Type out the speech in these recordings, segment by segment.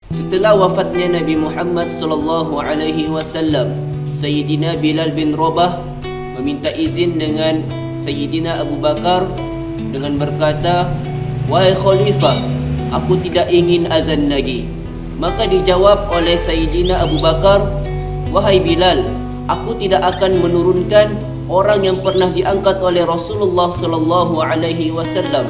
Setelah wafatnya Nabi Muhammad sallallahu alaihi wasallam, Sayyidina Bilal bin Rabah meminta izin dengan Sayyidina Abu Bakar dengan berkata, "Wahai khalifah, aku tidak ingin azan lagi." Maka dijawab oleh Sayyidina Abu Bakar, "Wahai Bilal, aku tidak akan menurunkan orang yang pernah diangkat oleh Rasulullah sallallahu alaihi wasallam."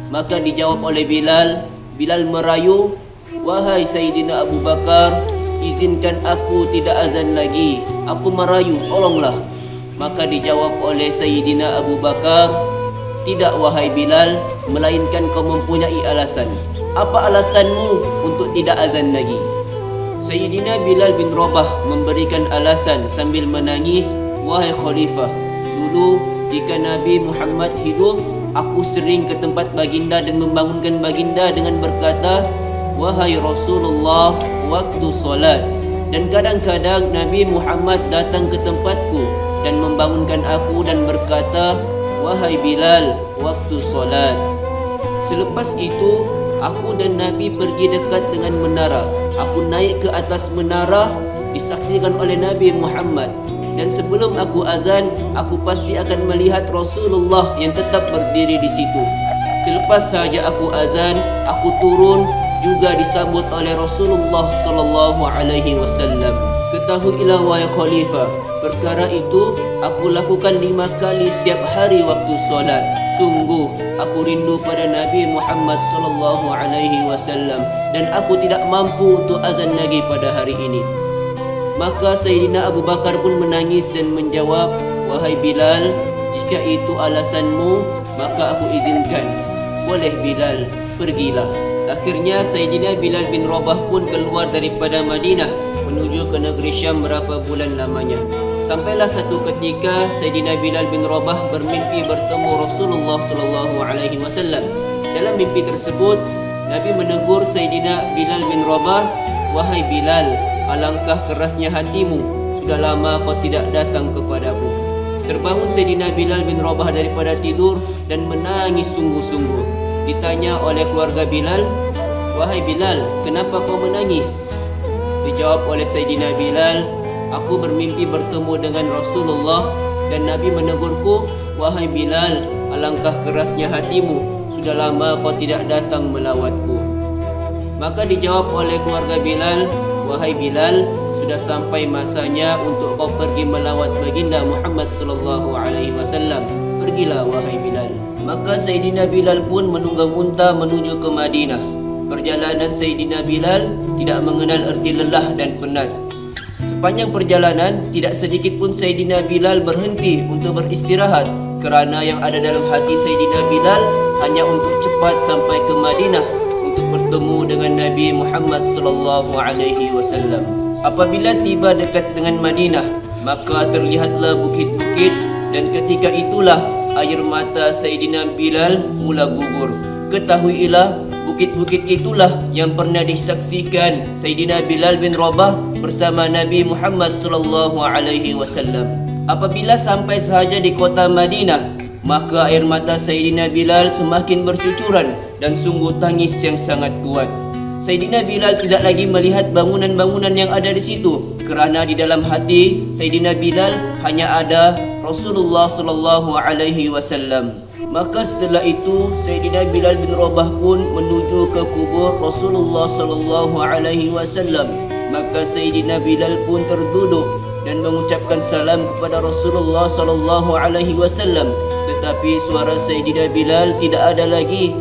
Maka dijawab oleh Bilal merayu, "Wahai Sayyidina Abu Bakar, izinkan aku tidak azan lagi. Aku merayu, tolonglah." Maka dijawab oleh Sayyidina Abu Bakar, "Tidak wahai Bilal, melainkan kau mempunyai alasan. Apa alasanmu untuk tidak azan lagi?" Sayyidina Bilal bin Rabah memberikan alasan sambil menangis, "Wahai khalifah, dulu jika Nabi Muhammad hidup, aku sering ke tempat baginda dan membangunkan baginda dengan berkata, 'Wahai Rasulullah, waktu solat.' Dan kadang-kadang Nabi Muhammad datang ke tempatku dan membangunkan aku dan berkata, 'Wahai Bilal, waktu solat.' Selepas itu, aku dan Nabi pergi dekat dengan menara. Aku naik ke atas menara, disaksikan oleh Nabi Muhammad. Dan sebelum aku azan, aku pasti akan melihat Rasulullah yang tetap berdiri di situ. Selepas saja aku azan, aku turun juga disambut oleh Rasulullah sallallahu alaihi wasallam. Ketahuilah wahai khalifah, perkara itu aku lakukan 5 kali setiap hari waktu solat. Sungguh aku rindu pada Nabi Muhammad sallallahu alaihi wasallam dan aku tidak mampu untuk azan lagi pada hari ini." Maka Sayyidina Abu Bakar pun menangis dan menjawab, "Wahai Bilal, jika itu alasanmu, maka aku izinkan. Boleh Bilal, pergilah." Akhirnya Sayyidina Bilal bin Rabah pun keluar daripada Madinah menuju ke negeri Syam berapa bulan lamanya. Sampailah satu ketika Sayyidina Bilal bin Rabah bermimpi bertemu Rasulullah sallallahu alaihi wasallam. Dalam mimpi tersebut, Nabi menegur Sayyidina Bilal bin Rabah, "Wahai Bilal, alangkah kerasnya hatimu, sudah lama kau tidak datang kepadaku." Terbangun Sayyidina Bilal bin Rabah daripada tidur dan menangis sungguh-sungguh. Ditanya oleh keluarga Bilal, "Wahai Bilal, kenapa kau menangis?" Dijawab oleh Sayyidina Bilal, "Aku bermimpi bertemu dengan Rasulullah dan Nabi menegurku, 'Wahai Bilal, alangkah kerasnya hatimu, sudah lama kau tidak datang melawatku.'" Maka dijawab oleh keluarga Bilal, "Wahai Bilal, sudah sampai masanya untuk kau pergi melawat baginda Muhammad sallallahu alaihi wasallam. Pergilah wahai Bilal." Maka Sayyidina Bilal pun menunggang unta menuju ke Madinah. Perjalanan Sayyidina Bilal tidak mengenal erti lelah dan penat. Sepanjang perjalanan, tidak sedikit pun Sayyidina Bilal berhenti untuk beristirahat, kerana yang ada dalam hati Sayyidina Bilal hanya untuk cepat sampai ke Madinah untuk bertemu dengan Nabi Muhammad sallallahu alaihi wasallam. Apabila tiba dekat dengan Madinah, maka terlihatlah bukit-bukit, dan ketika itulah air mata Sayyidina Bilal mula gugur. Ketahuilah, bukit-bukit itulah yang pernah disaksikan Sayyidina Bilal bin Rabah bersama Nabi Muhammad sallallahu alaihi wasallam. Apabila sampai sahaja di kota Madinah, maka air mata Sayyidina Bilal semakin bercucuran dan sungguh tangis yang sangat kuat. Sayyidina Bilal tidak lagi melihat bangunan-bangunan yang ada di situ, kerana di dalam hati Sayyidina Bilal hanya ada Rasulullah sallallahu alaihi wasallam. Maka setelah itu Sayyidina Bilal bin Rabah pun menuju ke kubur Rasulullah sallallahu alaihi wasallam. Maka Sayyidina Bilal pun terduduk dan mengucapkan salam kepada Rasulullah sallallahu alaihi wasallam. Tetapi suara Sayyidina Bilal tidak ada lagi.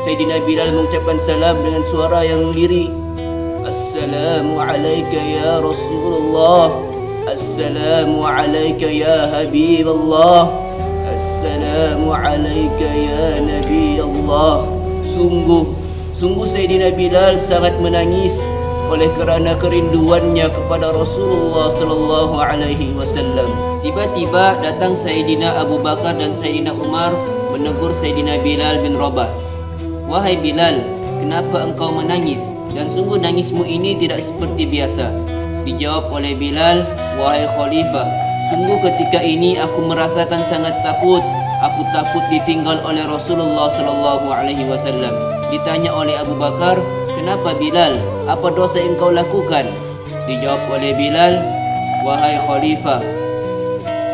Sayyidina Bilal mengucapkan salam dengan suara yang lirih. "Assalamu alayka ya Rasulullah. Assalamu alayka ya Habiballah. Assalamu alayka ya Nabi Allah." Sungguh Sayyidina Bilal sangat menangis oleh kerana kerinduannya kepada Rasulullah sallallahu alaihi wasallam. Tiba-tiba datang Sayyidina Abu Bakar dan Sayyidina Umar menegur Sayyidina Bilal bin Rabah. "Wahai Bilal, kenapa engkau menangis? Dan sungguh nangismu ini tidak seperti biasa." Dijawab oleh Bilal, "Wahai Khalifah, sungguh ketika ini aku merasakan sangat takut. Aku takut ditinggal oleh Rasulullah sallallahu alaihi wasallam." Ditanya oleh Abu Bakar, "Kenapa Bilal? Apa dosa yang kau lakukan?" Dijawab oleh Bilal, "Wahai Khalifah,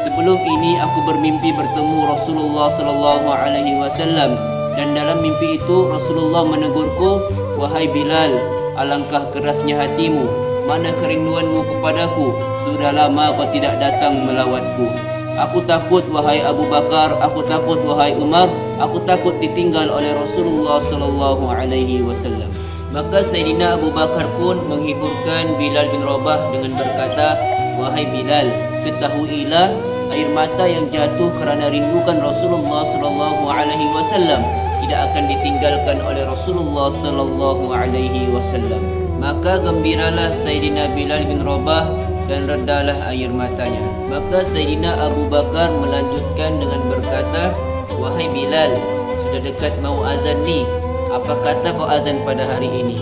sebelum ini aku bermimpi bertemu Rasulullah sallallahu alaihi wasallam, dan dalam mimpi itu Rasulullah menegurku, 'Wahai Bilal, alangkah kerasnya hatimu. Mana kerinduanmu kepadaku? Sudah lama kau tidak datang melawatku. Aku takut wahai Abu Bakar, aku takut wahai Umar, aku takut ditinggal oleh Rasulullah sallallahu alaihi wasallam.'" Maka Sayyidina Abu Bakar pun menghiburkan Bilal bin Rabah dengan berkata, "Wahai Bilal, ketahuilah air mata yang jatuh kerana rindukan Rasulullah sallallahu alaihi wasallam tidak akan ditinggalkan oleh Rasulullah sallallahu alaihi wasallam." Maka gembiralah Sayyidina Bilal bin Rabah dan redalah air matanya. Maka Sayyidina Abu Bakar melanjutkan dengan berkata, "Wahai Bilal, sudah dekat mau azan ni. Apa kata kau azan pada hari ini?"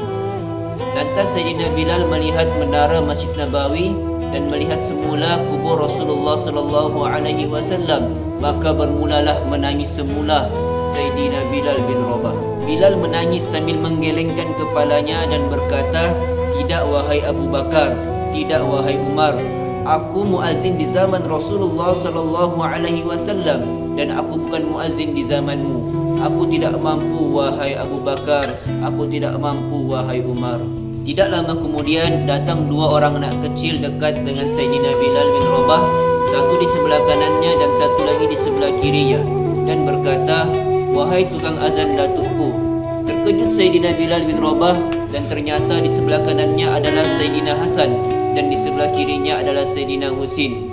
Lantas Sayyidina Bilal melihat menara Masjid Nabawi dan melihat semula kubur Rasulullah sallallahu alaihi wasallam. Maka bermulalah menangis semula Sayyidina Bilal bin Rabah. Bilal menangis sambil menggelengkan kepalanya dan berkata, "Tidak wahai Abu Bakar, tidak wahai Umar. Aku muazzin di zaman Rasulullah sallallahu alaihi wasallam dan aku bukan muazzin di zamanmu. Aku tidak mampu wahai Abu Bakar, aku tidak mampu wahai Umar." Tidak lama kemudian datang dua orang anak kecil dekat dengan Sayyidina Bilal bin Rabah, satu di sebelah kanannya dan satu lagi di sebelah kirinya, dan berkata, "Wahai tukang azan datukku." Terkejut Sayyidina Bilal bin Rabah, dan ternyata di sebelah kanannya adalah Sayyidina Hasan dan di sebelah kirinya adalah Sayyidina Husin.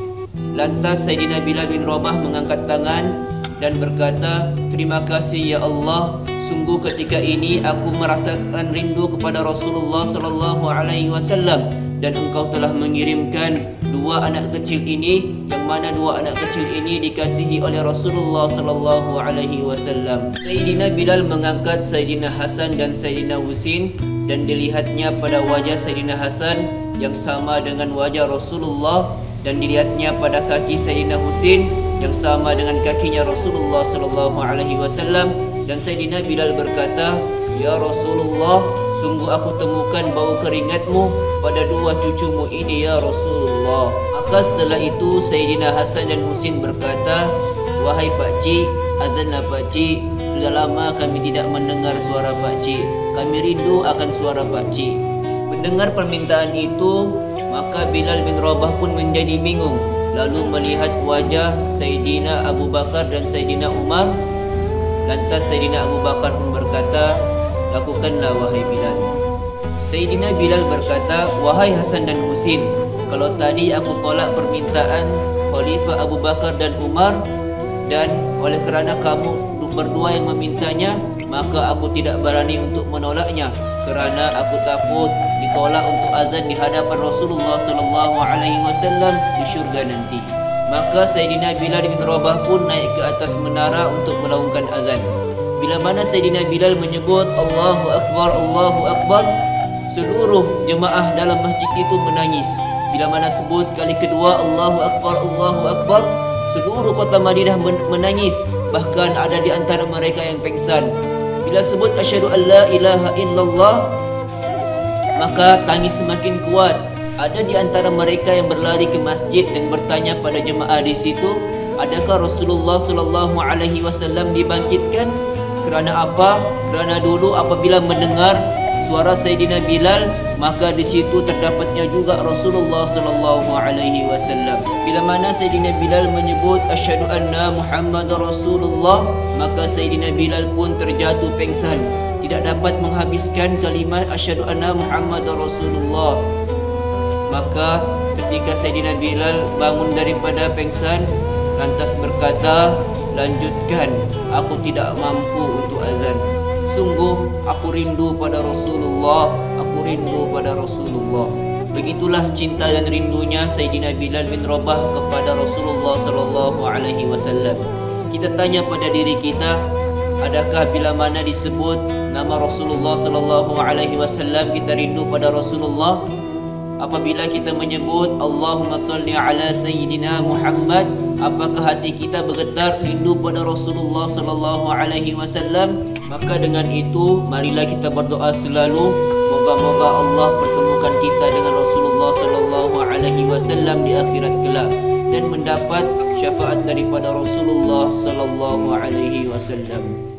Lantas Sayyidina Bilal bin Rabah mengangkat tangan dan berkata, "Terima kasih ya Allah, sungguh ketika ini aku merasakan rindu kepada Rasulullah sallallahu alaihi wasallam, dan engkau telah mengirimkan dua anak kecil ini, yang mana dua anak kecil ini dikasihi oleh Rasulullah sallallahu alaihi wasallam." Sayyidina Bilal mengangkat Sayyidina Hasan dan Sayyidina Husin, dan dilihatnya pada wajah Sayyidina Hasan yang sama dengan wajah Rasulullah, dan dilihatnya pada kaki Sayyidina Husin yang sama dengan kakinya Rasulullah sallallahu alaihi wasallam. Dan Sayyidina Bilal berkata, "Ya Rasulullah, sungguh aku temukan bau keringatmu pada dua cucumu ini ya Rasulullah." Maka setelah itu Sayyidina Hasan dan Husin berkata, "Wahai pakcik, azanlah pakcik. Sudah lama kami tidak mendengar suara pakcik. Kami rindu akan suara pakcik." Mendengar permintaan itu, maka Bilal bin Rabah pun menjadi bingung, lalu melihat wajah Sayyidina Abu Bakar dan Sayyidina Umar. Lantas Sayyidina Abu Bakar pun berkata, "Lakukanlah wahai Bilal." Sayyidina Bilal berkata, "Wahai Hasan dan Husin, kalau tadi aku tolak permintaan Khalifah Abu Bakar dan Umar, dan oleh kerana kamu berdua yang memintanya, maka aku tidak berani untuk menolaknya, kerana aku takut ditolak untuk azan di hadapan Rasulullah sallallahu alaihi wasallam di syurga nanti." Maka Sayyidina Bilal bin Rabah pun naik ke atas menara untuk melaungkan azan. Bila mana Sayyidina Bilal menyebut Allahu Akbar, Allahu Akbar, seluruh jemaah dalam masjid itu menangis. Bila mana sebut kali kedua Allahu Akbar, Allahu Akbar, seluruh kota Madinah menangis. Bahkan ada di antara mereka yang pengsan. Bila sebut asyhadu an la ilaha illallah, maka tangis semakin kuat. Ada di antara mereka yang berlari ke masjid dan bertanya pada jemaah di situ, "Adakah Rasulullah sallallahu alaihi wasallam dibangkitkan?" Kerana apa? Kerana dulu apabila mendengar suara Sayyidina Bilal, maka di situ terdapatnya juga Rasulullah sallallahu alaihi wasallam. Bila mana Sayyidina Bilal menyebut asyhadu anna Muhammadar Rasulullah, maka Sayyidina Bilal pun terjatuh pengsan, tidak dapat menghabiskan kalimat asyhadu anna Muhammadar Rasulullah. Maka ketika Sayyidina Bilal bangun daripada pengsan, lantas berkata, "Lanjutkan, aku tidak mampu untuk azan. Sungguh aku rindu pada Rasulullah, aku rindu pada Rasulullah." Begitulah cinta dan rindunya Sayyidina Bilal bin Rabah kepada Rasulullah sallallahu alaihi wasallam. Kita tanya pada diri kita, adakah bila mana disebut nama Rasulullah sallallahu alaihi wasallam kita rindu pada Rasulullah? Apabila kita menyebut Allahumma salli ala Sayyidina Muhammad, apakah hati kita bergetar rindu pada Rasulullah sallallahu alaihi wasallam? Maka dengan itu marilah kita berdoa selalu, Moga-moga Allah pertemukan kita dengan Rasulullah sallallahu alaihi wasallam di akhirat kelak dan mendapat syafaat daripada Rasulullah sallallahu alaihi wasallam.